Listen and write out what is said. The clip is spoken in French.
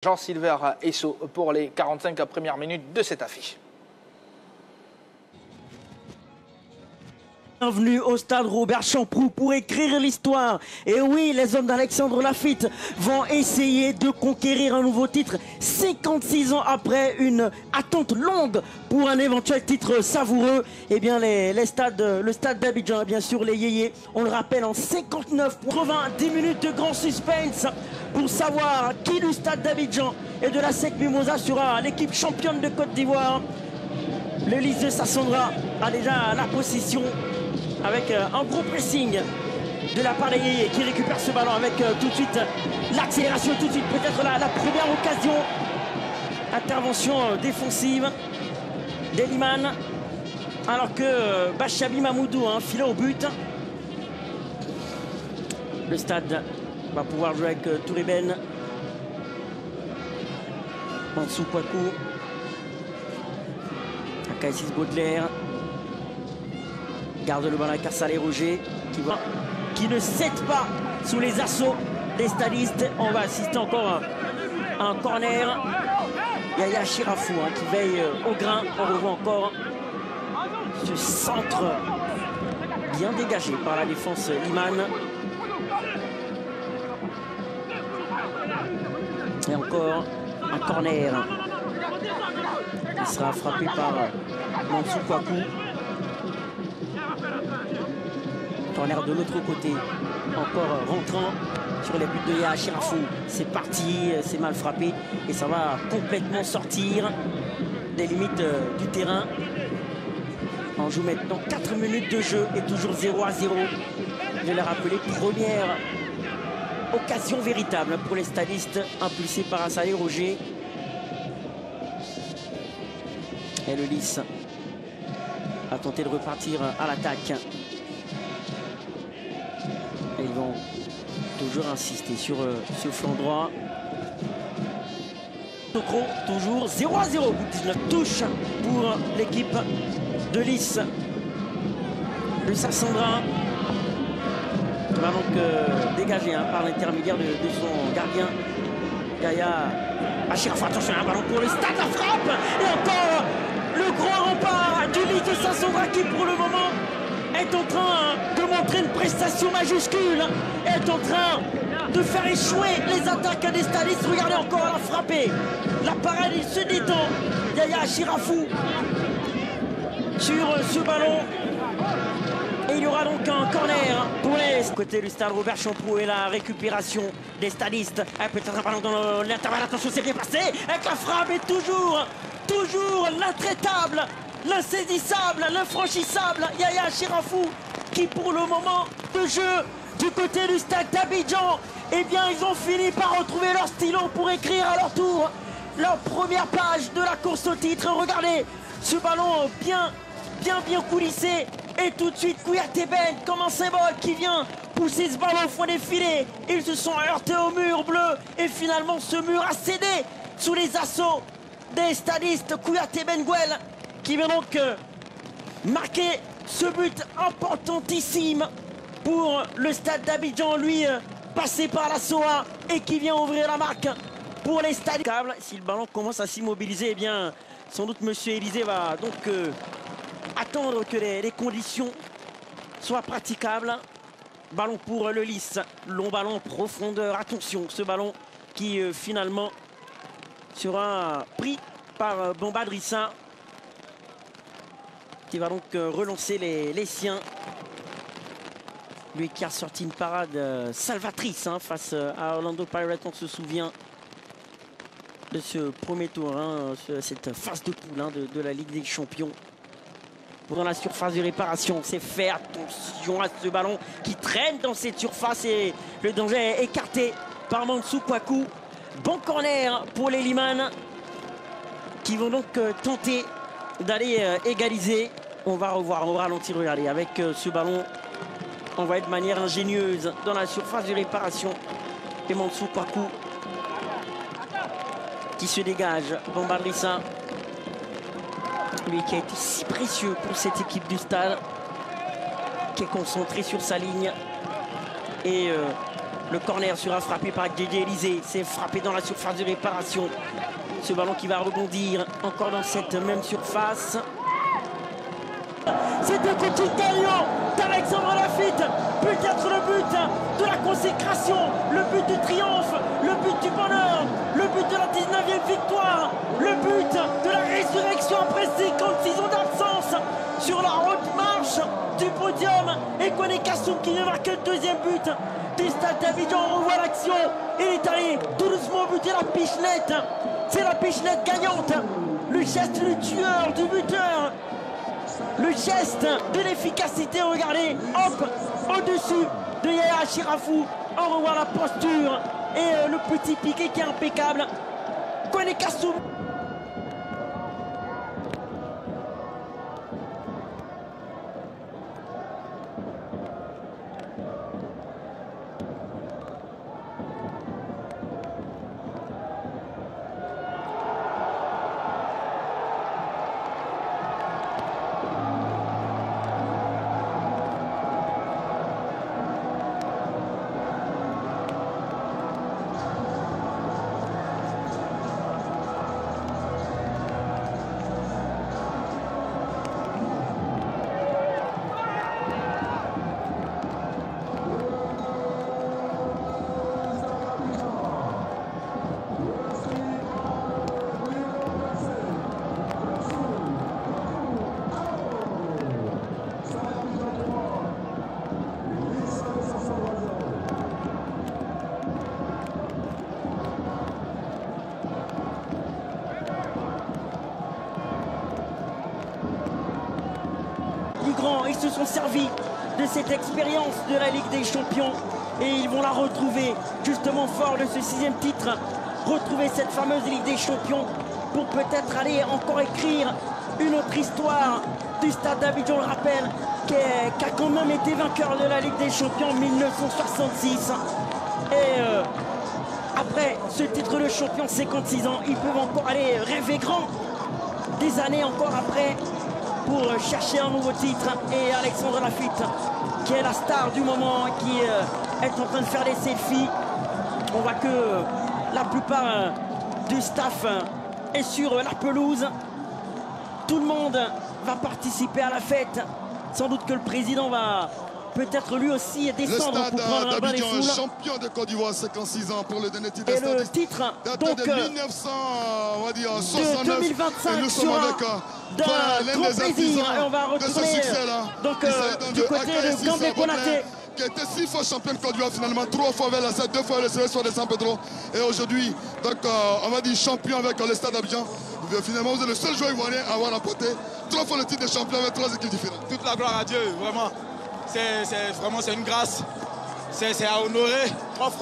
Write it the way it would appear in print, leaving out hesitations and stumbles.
Jean-Sylvain Esso pour les 45 premières minutes de cette affiche. Bienvenue au stade Robert Champroux pour écrire l'histoire. Et oui, les hommes d'Alexandre Lafitte vont essayer de conquérir un nouveau titre 56 ans après une attente longue pour un éventuel titre savoureux. Eh bien, le stade d'Abidjan, bien sûr, les yéyés, on le rappelle, en 59 pour 90 minutes de grand suspense pour savoir qui du stade d'Abidjan et de la SEC Mimosa sera l'équipe championne de Côte d'Ivoire. Le Lys de Sassandra a déjà la possession avec un gros pressing de la part des Yéyés qui récupère ce ballon avec tout de suite l'accélération, tout de suite peut-être la première occasion. Intervention défensive d'Eliman alors que Bachabi Mamoudou filait au but. Le stade va pouvoir jouer avec Touriben, Mansou Kwaku, Akaisis Baudelaire. Garde le ballon avec Salé Roger qui ne cède pas sous les assauts des stadistes. On va assister encore à un corner. Yaya Chirafou qui veille au grain. On revoit encore ce centre bien dégagé par la défense Liman. Et encore un corner qui sera frappé par Mansou Kwaku. Corner de l'autre côté, encore rentrant sur les buts de Yaya Chirafou. C'est parti, c'est mal frappé et ça va complètement sortir des limites du terrain. On joue maintenant 4 minutes de jeu et toujours 0-0. Je l'ai rappelé, première occasion véritable pour les stadistes impulsés par Salé Roger. Et le Lys a tenté de repartir à l'attaque. Ils vont toujours insister sur ce flanc droit. Tokro, toujours 0-0. 19 touches pour l'équipe de Lys. Le Sassandra va donc dégager par l'intermédiaire de son gardien. Yaya Chirafou, attention, un ballon pour le stade, la frappe. Et encore le grand rempart du Lys de Sassandra qui pour le moment est en train de montrer une prestation majuscule, est en train de faire échouer les attaques des stadistes. Regardez encore la frappée, la parade, il se détend. Yaya Chirafou sur ce ballon. Et il y aura donc un corner pour les côté du stade Robert Champroux et la récupération des stadistes. Peut-être un ballon dans l'intervalle, attention, c'est bien passé avec la frappe et toujours l'intraitable, l'insaisissable, l'infranchissable Yaya Chirafou qui pour le moment de jeu du côté du stade d'Abidjan, eh bien ils ont fini par retrouver leur stylo pour écrire à leur tour leur première page de la course au titre. Regardez ce ballon bien coulissé et tout de suite Kouyaté Ben comme un symbole qui vient pousser ce ballon au fond des filets. Ils se sont heurtés au mur bleu et finalement ce mur a cédé sous les assauts des stadistes. Kouyaté Ben Gouel qui vient donc marquer ce but importantissime pour le stade d'Abidjan, lui passé par la SOA et qui vient ouvrir la marque pour les stades. Si le ballon commence à s'immobiliser, eh bien sans doute Monsieur Élysée va donc attendre que les conditions soient praticables. Ballon pour le Lys, long ballon en profondeur, attention ce ballon qui finalement sera pris par Bombadrissa qui va donc relancer les siens. Lui qui a sorti une parade salvatrice face à Orlando Pirates, on se souvient de ce premier tour, cette phase de poule de la Ligue des Champions. Dans la surface de réparation, c'est fait, attention à ce ballon qui traîne dans cette surface et le danger est écarté par Mansou Kwaku. Bon corner pour les Liman qui vont donc tenter d'aller égaliser. On va revoir, on va ralentir, regardez, avec ce ballon envoyé de manière ingénieuse dans la surface de réparation. Et Mansou Kwaku qui se dégage. Bombadrissa, lui qui a été si précieux pour cette équipe du stade, qui est concentré sur sa ligne et Le corner sera frappé par Didier Élysée. C'est frappé dans la surface de réparation. Ce ballon qui va rebondir encore dans cette même surface. C'est un coup de gagnant d'Alexandre Laffitte. Peut-être le but de la consécration, le but du triomphe, le but du bonheur, le but de la 19e victoire, le but de la résurrection après 56 ans d'absence sur la haute marche du podium. Et Koné Kassoum qui ne marque que le deuxième but du Stade d'Abidjan. On revoit l'action. Il est allé tout doucement buter la pichenette. C'est la pichenette gagnante. Le geste du tueur, du buteur. Le geste de l'efficacité, regardez, hop, au-dessus de Yaya Chirafou. On revoit la posture et le petit piqué qui est impeccable. Koné Kassoum. Ils se sont servis de cette expérience de la Ligue des Champions et ils vont la retrouver justement fort de ce 6e titre, retrouver cette fameuse Ligue des Champions pour peut-être aller encore écrire une autre histoire du Stade d'Abidjan. On le rappelle, qui a quand même été vainqueur de la Ligue des Champions en 1966 et après ce titre de champion, 56 ans, ils peuvent encore aller rêver grand des années encore après pour chercher un nouveau titre. Et Alexandre Laffitte qui est la star du moment, qui est en train de faire des selfies. On voit que la plupart du staff est sur la pelouse. Tout le monde va participer à la fête. Sans doute que le président va peut-être lui aussi descendre pour prendre un bain des foules. Champion de Côte d'Ivoire, 56 ans pour le dernier titre. Et le titre donc de 1969. De 2025 sera d'un grand plaisir. Et on va retourner donc du côté de Gambé Konaté, qui a été 6 fois champion de Côte d'Ivoire, finalement 3 fois vers la 7, 2 fois le sélection de San Pedro. Et aujourd'hui, donc on va dire champion avec le Stade d'Abidjan. Finalement, vous êtes le seul joueur ivoirien à avoir remporté 3 fois le titre de champion avec 3 équipes différentes. Toute la gloire à Dieu, vraiment. C'est une grâce. C'est à honorer. 3 fois.